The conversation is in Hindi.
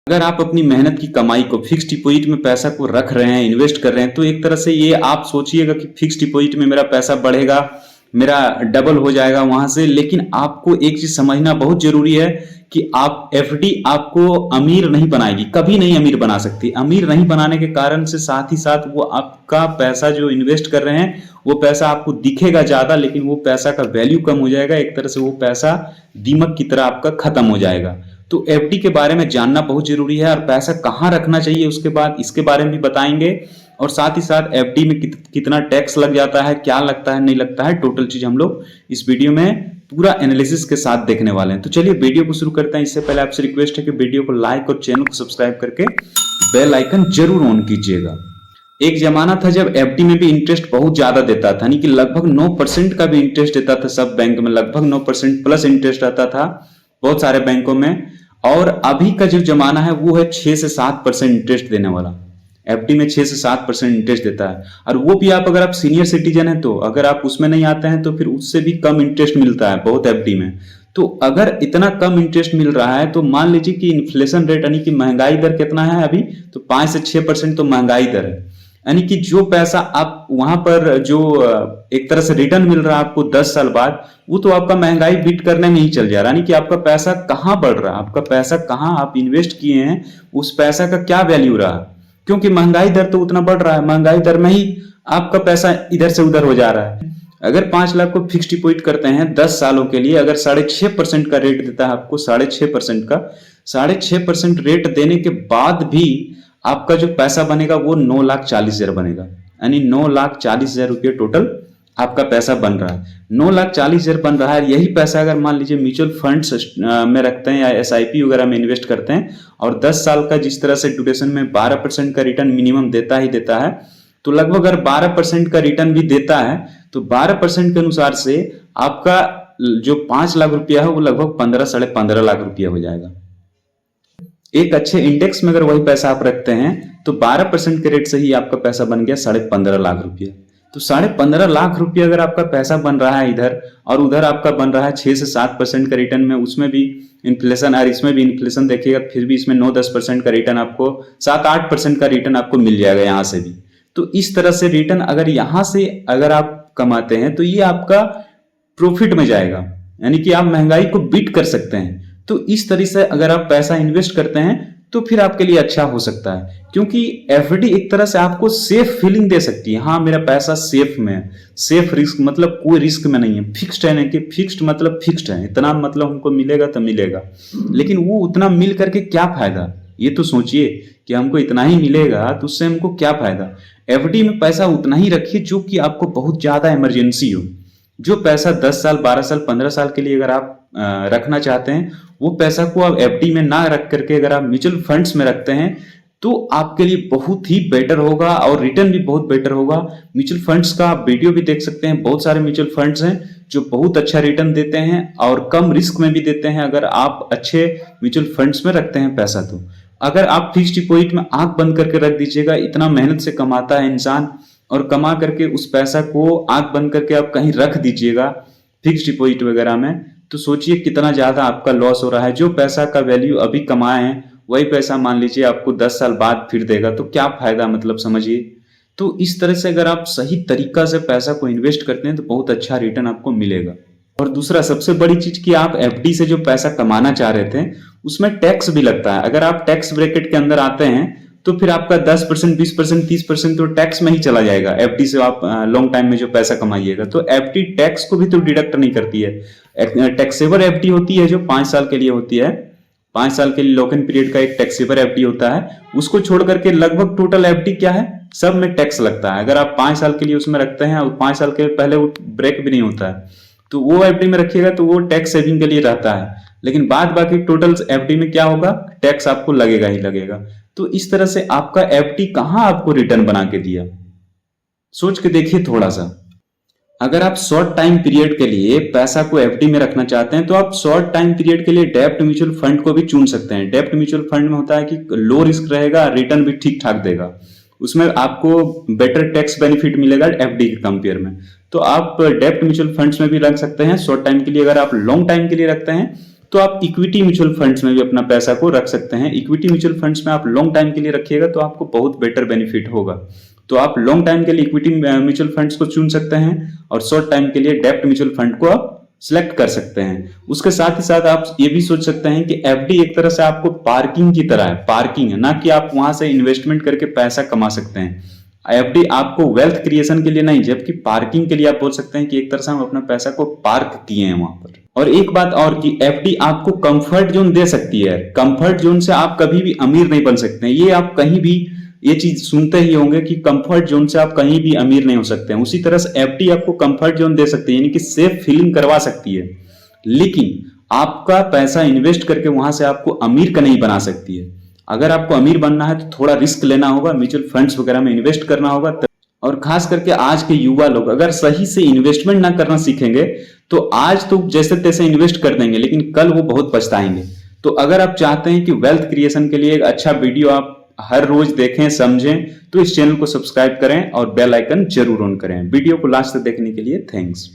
अगर आप अपनी मेहनत की कमाई को फिक्स डिपॉजिट में पैसा को रख रहे हैं, इन्वेस्ट कर रहे हैं, तो एक तरह से ये आप सोचिएगा कि फिक्स डिपॉजिट में मेरा पैसा बढ़ेगा, मेरा डबल हो जाएगा वहां से। लेकिन आपको एक चीज समझना बहुत जरूरी है कि आप एफडी आपको अमीर नहीं बनाएगी, कभी नहीं अमीर बना सकती। अमीर नहीं बनाने के कारण से साथ ही साथ वो आपका पैसा जो इन्वेस्ट कर रहे हैं वो पैसा आपको दिखेगा ज्यादा, लेकिन वो पैसा का वैल्यू कम हो जाएगा। एक तरह से वो पैसा दीमक की तरह आपका खत्म हो जाएगा। तो एफडी के बारे में जानना बहुत जरूरी है, और पैसा कहाँ रखना चाहिए उसके बाद इसके बारे में भी बताएंगे। और साथ ही साथ एफडी में कितना टैक्स लग जाता है, क्या लगता है नहीं लगता है, टोटल चीज हम लोग इस वीडियो में पूरा एनालिसिस के साथ देखने वाले हैं। तो चलिए वीडियो को शुरू करते हैं। इससे पहले आपसे रिक्वेस्ट है कि वीडियो को लाइक और चैनल को सब्सक्राइब करके बेल आइकन जरूर ऑन कीजिएगा। एक जमाना था जब एफडी में भी इंटरेस्ट बहुत ज्यादा देता था, यानी कि लगभग 9% का भी इंटरेस्ट देता था। सब बैंक में लगभग 9% प्लस इंटरेस्ट आता था बहुत सारे बैंकों में। और अभी का जो जमाना है वो है 6 से 7% इंटरेस्ट देने वाला। एफडी में 6 से 7% इंटरेस्ट देता है, और वो भी आप अगर आप सीनियर सिटीजन है तो, अगर आप उसमें नहीं आते हैं तो फिर उससे भी कम इंटरेस्ट मिलता है बहुत एफडी में। तो अगर इतना कम इंटरेस्ट मिल रहा है तो मान लीजिए कि इन्फ्लेशन रेट यानी कि महंगाई दर कितना है अभी, तो 5 से 6% तो महंगाई दर है। यानी कि जो पैसा आप वहां पर जो एक तरह से रिटर्न मिल रहा है आपको 10 साल बाद, वो तो आपका महंगाई बीट करने में ही चल जा रहा है। यानी कि आपका पैसा कहाँ बढ़ रहा है, आपका पैसा कहाँ आप इन्वेस्ट किए हैं, उस पैसा का क्या वैल्यू रहा, क्योंकि महंगाई दर तो उतना बढ़ रहा है। महंगाई दर में ही आपका पैसा इधर से उधर हो जा रहा है। अगर 5 लाख को फिक्स डिपॉजिट करते हैं 10 सालों के लिए, अगर 6.5% का रेट देता है आपको, 6.5% का, 6.5% रेट देने के बाद भी आपका जो पैसा बनेगा वो 9,40,000 बनेगा। यानी 9,40,000 रुपये टोटल आपका पैसा बन रहा है। 9,40,000 बन रहा है। यही पैसा अगर मान लीजिए म्यूचुअल फंड्स में रखते हैं या एसआईपी वगैरह में इन्वेस्ट करते हैं, और 10 साल का जिस तरह से ड्यूरेशन में 12% का रिटर्न मिनिमम देता ही देता है, तो लगभग अगर 12% का रिटर्न भी देता है तो 12% के अनुसार से आपका जो 5 लाख रुपया है वो लगभग 15 साढ़े 15 लाख रुपया हो जाएगा। एक अच्छे इंडेक्स में अगर वही पैसा आप रखते हैं तो 12% के रेट से ही आपका पैसा बन गया 15.5 लाख रुपया। तो 15.5 लाख रुपया अगर आपका पैसा बन रहा है इधर, और उधर आपका बन रहा है 6 से 7% का रिटर्न में, उसमें भी इन्फ्लेशन, और इसमें भी इन्फ्लेशन देखिएगा फिर भी इसमें 9-10% का रिटर्न आपको, 7-8% का रिटर्न आपको मिल जाएगा यहाँ से भी। तो इस तरह से रिटर्न अगर यहाँ से अगर आप कमाते हैं तो ये आपका प्रॉफिट में जाएगा, यानी कि आप महंगाई को बीट कर सकते हैं। तो इस तरह से अगर आप पैसा इन्वेस्ट करते हैं तो फिर आपके लिए अच्छा हो सकता है, क्योंकि एफडी एक तरह से आपको सेफ फीलिंग दे सकती है। हाँ, मेरा पैसा सेफ में है। सेफ रिस्क मतलब कोई रिस्क में नहीं है। फिक्स्ड है, नहीं कि फिक्स्ड मतलब फिक्स्ड है, इतना मतलब हमको मिलेगा तो मिलेगा। लेकिन वो उतना मिल करके क्या फायदा, ये तो सोचिए कि हमको इतना ही मिलेगा तो उससे हमको क्या फायदा। एफडी में पैसा उतना ही रखिए जो कि आपको बहुत ज्यादा इमरजेंसी हो। जो पैसा 10 साल 12 साल 15 साल के लिए अगर आप रखना चाहते हैं, वो पैसा को आप एफडी में ना रख करके अगर आप म्यूचुअल फंड्स में रखते हैं तो आपके लिए बहुत ही बेटर होगा, और रिटर्न भी बहुत बेटर होगा। म्यूचुअल फंड्स का आप वीडियो भी देख सकते हैं। बहुत सारे म्यूचुअल फंड्स हैं जो बहुत अच्छा रिटर्न देते हैं और कम रिस्क में भी देते हैं, अगर आप अच्छे म्यूचुअल फंड्स में रखते हैं पैसा। तो अगर आप फिक्स डिपॉजिट में आंख बंद करके रख दीजिएगा, इतना मेहनत से कमाता है इंसान, और कमा करके उस पैसा को आंख बंद करके आप कहीं रख दीजिएगा फिक्स डिपॉजिट वगैरह में, तो सोचिए कितना ज्यादा आपका लॉस हो रहा है। जो पैसा का वैल्यू अभी कमाए हैं वही पैसा मान लीजिए आपको 10 साल बाद फिर देगा, तो क्या फायदा, मतलब समझिए। तो इस तरह से अगर आप सही तरीका से पैसा को इन्वेस्ट करते हैं तो बहुत अच्छा रिटर्न आपको मिलेगा। और दूसरा सबसे बड़ी चीज कि आप एफडी से जो पैसा कमाना चाह रहे थे उसमें टैक्स भी लगता है। अगर आप टैक्स ब्रैकेट के अंदर आते हैं तो फिर आपका 10%, 20%, 30% तो टैक्स में ही चला जाएगा। एफडी से आप लॉन्ग टाइम में जो पैसा कमाइएगा, तो एफडी टैक्स को भी तो डिडक्ट नहीं करती है। टैक्सेबल एफडी होती है जो 5 साल के लिए होती है। 5 साल के लिए लॉक इन पीरियड का एक टैक्सेबल एफडी होता है। उसको छोड़ करके लगभग टोटल एफडी क्या है, सब में टैक्स लगता है। अगर आप 5 साल के लिए उसमें रखते हैं और 5 साल के पहले वो ब्रेक भी नहीं होता है, तो वो एफडी में रखिएगा तो वो टैक्स सेविंग के लिए रहता है। लेकिन बाद बाकी टोटल एफडी में क्या होगा, टैक्स आपको लगेगा ही लगेगा। तो इस तरह से आपका एफडी कहां आपको रिटर्न बना के दिया, सोच के देखिए थोड़ा सा। अगर आप शॉर्ट टाइम पीरियड के लिए पैसा को एफडी में रखना चाहते हैं तो आप शॉर्ट टाइम पीरियड के लिए डेब्ट म्यूचुअल फंड को भी चुन सकते हैं। डेब्ट म्यूचुअल फंड में होता है कि लो रिस्क रहेगा, रिटर्न भी ठीक ठाक देगा, उसमें आपको बेटर टैक्स बेनिफिट मिलेगा एफडी के कंपेयर में। तो आप डेब्ट म्यूचुअल फंड्स में भी रख सकते हैं शॉर्ट टाइम के लिए। अगर आप लॉन्ग टाइम के लिए रखते हैं तो आप इक्विटी म्यूचुअल फंड्स में भी अपना पैसा को रख सकते हैं। इक्विटी म्यूचुअल फंड्स में आप लॉन्ग टाइम के लिए रखिएगा तो आपको बहुत बेटर बेनिफिट होगा। तो आप लॉन्ग टाइम के लिए इक्विटी म्यूचुअल फंड्स को चुन सकते हैं और शॉर्ट टाइम के लिए डेब्ट म्यूचुअल फंड को आप सिलेक्ट कर सकते हैं। उसके साथ ही साथ आप ये भी सोच सकते हैं कि एफडी एक तरह से आपको पार्किंग की तरह है, पार्किंग है, ना कि आप वहां से इन्वेस्टमेंट करके पैसा कमा सकते हैं। एफडी आपको वेल्थ क्रिएशन के लिए नहीं, जबकि पार्किंग के लिए आप बोल सकते हैं कि एक तरह से हम अपना पैसा को पार्क किए हैं वहां पर। और एक बात और कि एफडी आपको कंफर्ट जोन दे सकती है। कंफर्ट जोन से आप कभी भी अमीर नहीं बन सकते हैं। ये आप कहीं भी ये चीज सुनते ही होंगे कि कंफर्ट जोन से आप कहीं भी अमीर नहीं हो सकते हैं। उसी तरह से एफडी आपको कंफर्ट जोन दे सकती है, यानी कि सेफ फीलिंग करवा सकती है, लेकिन आपका पैसा इन्वेस्ट करके वहां से आपको अमीर का नहीं बना सकती है। अगर आपको अमीर बनना है तो थोड़ा रिस्क लेना होगा, म्यूचुअल फंड्स वगैरह में इन्वेस्ट करना होगा। और खास करके आज के युवा लोग अगर सही से इन्वेस्टमेंट ना करना सीखेंगे तो आज तो जैसे तैसे इन्वेस्ट कर देंगे, लेकिन कल वो बहुत पछताएंगे। तो अगर आप चाहते हैं कि वेल्थ क्रिएशन के लिए एक अच्छा वीडियो आप हर रोज देखें, समझें, तो इस चैनल को सब्सक्राइब करें और बेल आइकन जरूर ऑन करें। वीडियो को लास्ट तक देखने के लिए थैंक्स।